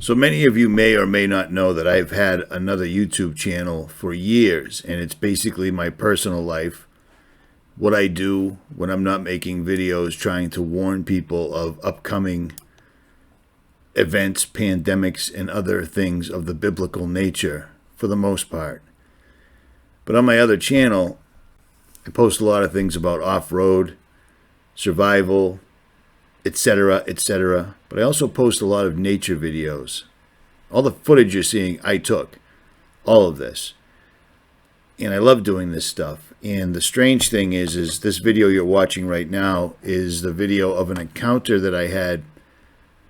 So many of you may or may not know that I've had another YouTube channel for years, and it's basically my personal life, what I do when I'm not making videos trying to warn people of upcoming events, pandemics, and other things of the biblical nature, for the most part. But on my other channel, I post a lot of things about off-road, survival, etc., etc. But I also post a lot of nature videos. All the footage you're seeing, I took. All of this. And I love doing this stuff. And the strange thing is this video you're watching right now is the video of an encounter that I had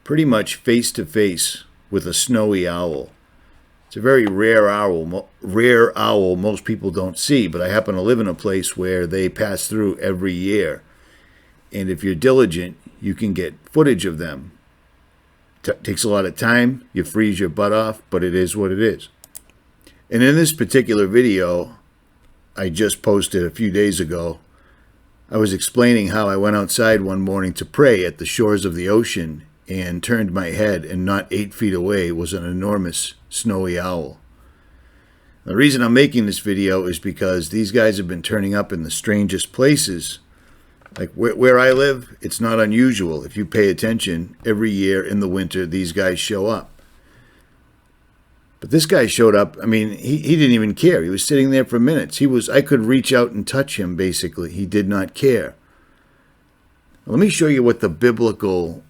pretty much face-to-face with a snowy owl. It's a very rare owl most people don't see, but I happen to live in a place where they pass through every year. And if you're diligent, you can get footage of them. Takes a lot of time. You freeze your butt off, but it is what it is. And in this particular video I just posted a few days ago, I was explaining how I went outside one morning to pray at the shores of the ocean and turned my head, and not 8 feet away was an enormous snowy owl. The reason I'm making this video is because these guys have been turning up in the strangest places. Like where I live, it's not unusual. If you pay attention, every year in the winter, these guys show up. But this guy showed up, I mean, he didn't even care. He was sitting there for minutes. I could reach out and touch him, basically. He did not care. Let me show you what the biblical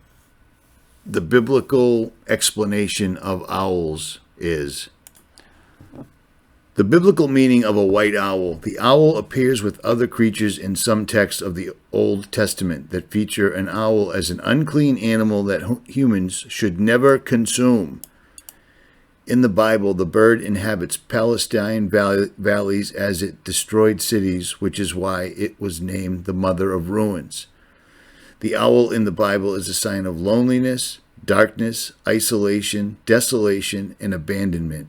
explanation of owls is. The biblical meaning of a white owl. The owl appears with other creatures in some texts of the Old Testament that feature an owl as an unclean animal that humans should never consume. In the Bible, the bird inhabits Palestine valleys as it destroyed cities, which is why it was named the mother of ruins. The owl in the Bible is a sign of loneliness, darkness, isolation, desolation, and abandonment.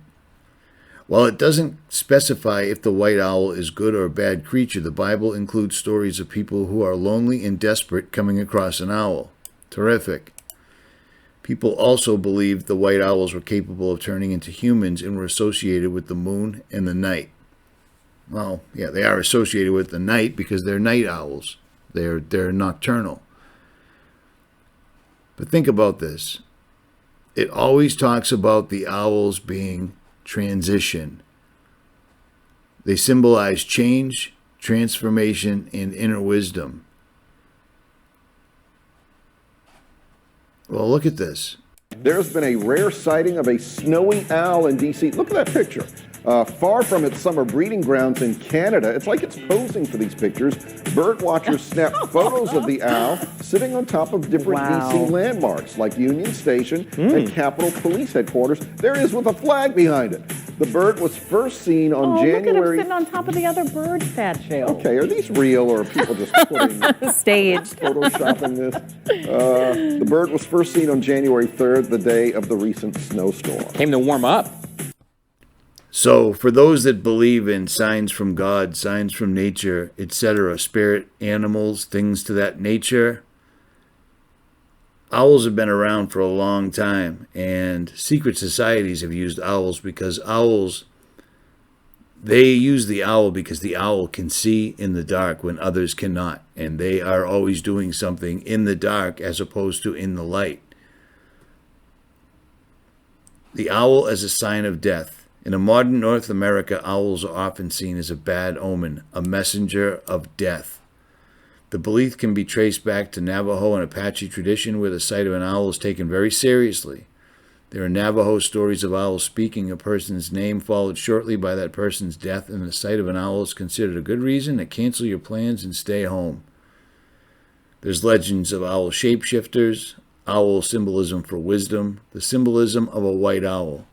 While it doesn't specify if the white owl is a good or a bad creature, the Bible includes stories of people who are lonely and desperate coming across an owl. Terrific. People also believed the white owls were capable of turning into humans and were associated with the moon and the night. Well, yeah, they are associated with the night because they're night owls. They're nocturnal. But think about this. It always talks about the owls being transition. They symbolize change, transformation, and inner wisdom. Well, look at this. There's been a rare sighting of a snowy owl in D.C. Look at that picture. Far from its summer breeding grounds in Canada, it's like it's posing for these pictures. Bird watchers snap photos of the owl sitting on top of different D.C. landmarks like Union Station and Capitol Police Headquarters. There it is with a flag behind it. The bird was first seen on January... look at him sitting on top of the other bird statue. Okay, are these real or are people just putting... Staged. Photoshopping this? The bird was first seen on January 3rd, the day of the recent snowstorm. Came to warm up. So, for those that believe in signs from God, signs from nature, etc., spirit, animals, things to that nature, owls have been around for a long time, and secret societies have used owls because they use the owl because the owl can see in the dark when others cannot, and they are always doing something in the dark as opposed to in the light. The owl as a sign of death. In a modern North America, owls are often seen as a bad omen, a messenger of death. The belief can be traced back to Navajo and Apache tradition, where the sight of an owl is taken very seriously. There are Navajo stories of owls speaking a person's name, followed shortly by that person's death, and the sight of an owl is considered a good reason to cancel your plans and stay home. There's legends of owl shapeshifters, owl symbolism for wisdom, the symbolism of a white owl.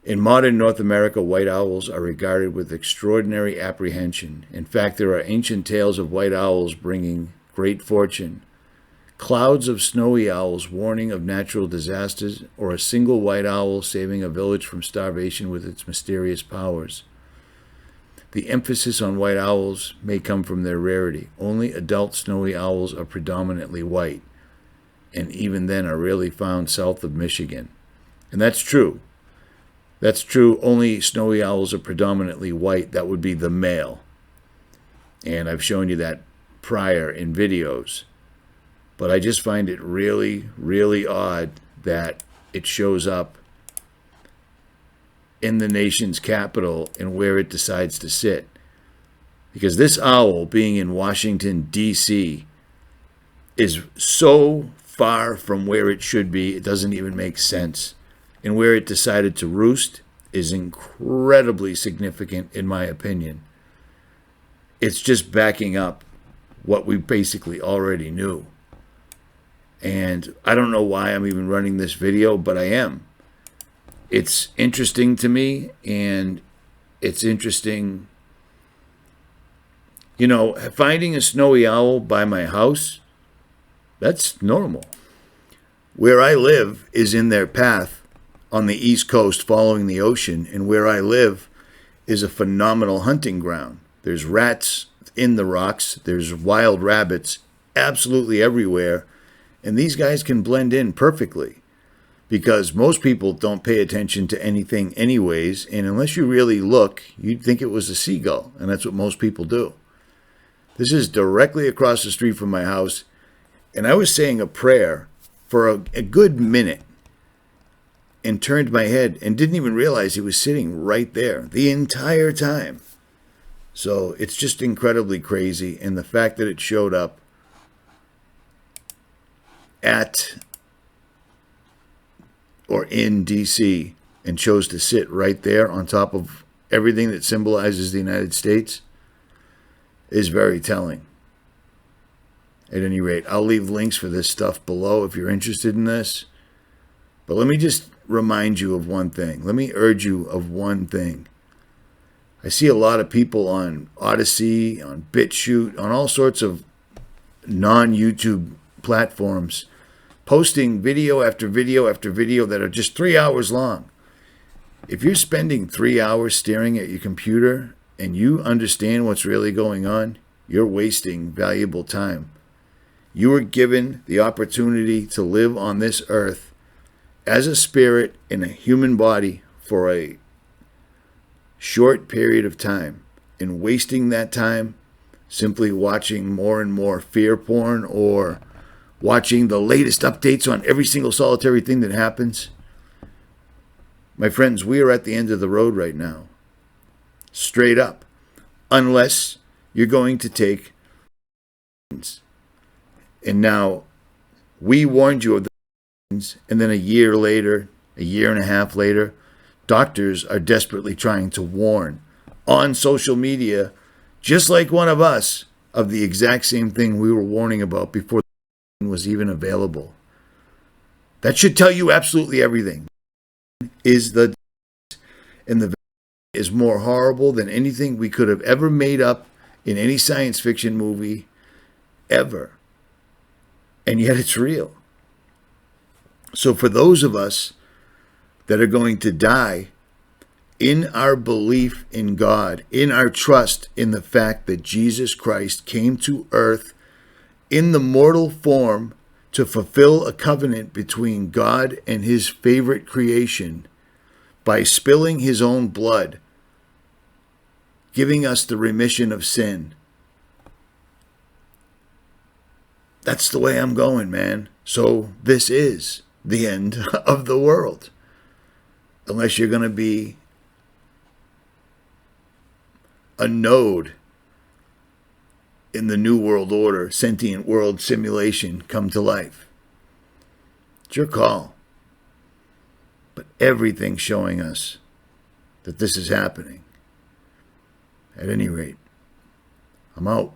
In modern North America, white owls are regarded with extraordinary apprehension. In fact, there are ancient tales of white owls bringing great fortune, clouds of snowy owls warning of natural disasters, or a single white owl saving a village from starvation with its mysterious powers. The emphasis on white owls may come from their rarity. Only adult snowy owls are predominantly white, and even then are rarely found south of Michigan. And that's true. That's true. Only snowy owls are predominantly white. That would be the male. And I've shown you that prior in videos. But I just find it really, really odd that it shows up in the nation's capital and where it decides to sit. Because this owl being in Washington, D.C. is so far from where it should be, it doesn't even make sense. And where it decided to roost is incredibly significant, in my opinion. It's just backing up what we basically already knew. And I don't know why I'm even running this video, but I am. It's interesting to me, and it's interesting. You know, finding a snowy owl by my house, that's normal. Where I live is in their path on the East Coast following the ocean, and where I live is a phenomenal hunting ground. There's rats in the rocks, there's wild rabbits absolutely everywhere, and these guys can blend in perfectly because most people don't pay attention to anything anyways, and unless you really look, you'd think it was a seagull, and that's what most people do. This is directly across the street from my house, and I was saying a prayer for a good minute and turned my head and didn't even realize he was sitting right there the entire time. So it's just incredibly crazy, and the fact that it showed up at or in D.C. and chose to sit right there on top of everything that symbolizes the United States is very telling. At any rate, I'll leave links for this stuff below if you're interested in this. But let me just remind you of one thing. Let me urge you of one thing. I see a lot of people on Odyssey, on BitChute, on all sorts of non-YouTube platforms posting video after video after video that are just 3 hours long. If you're spending 3 hours staring at your computer and you understand what's really going on, you're wasting valuable time. You were given the opportunity to live on this earth as a spirit in a human body for a short period of time, and wasting that time simply watching more and more fear porn or watching the latest updates on every single solitary thing that happens. My friends, we are at the end of the road right now. Straight up. Unless you're going to take. And now, we warned you of the, and then a year later, a year and a half later, doctors are desperately trying to warn on social media, just like one of us, of the exact same thing we were warning about before the was even available. That should tell you absolutely everything. Is the and the is more horrible than anything we could have ever made up in any science fiction movie ever. And yet it's real. So for those of us that are going to die in our belief in God, in our trust in the fact that Jesus Christ came to earth in the mortal form to fulfill a covenant between God and his favorite creation by spilling his own blood, giving us the remission of sin. That's the way I'm going, man. So this is the end of the world. Unless you're going to be a node in the New World Order, sentient world simulation come to life. It's your call. But everything's showing us that this is happening. At any rate, I'm out.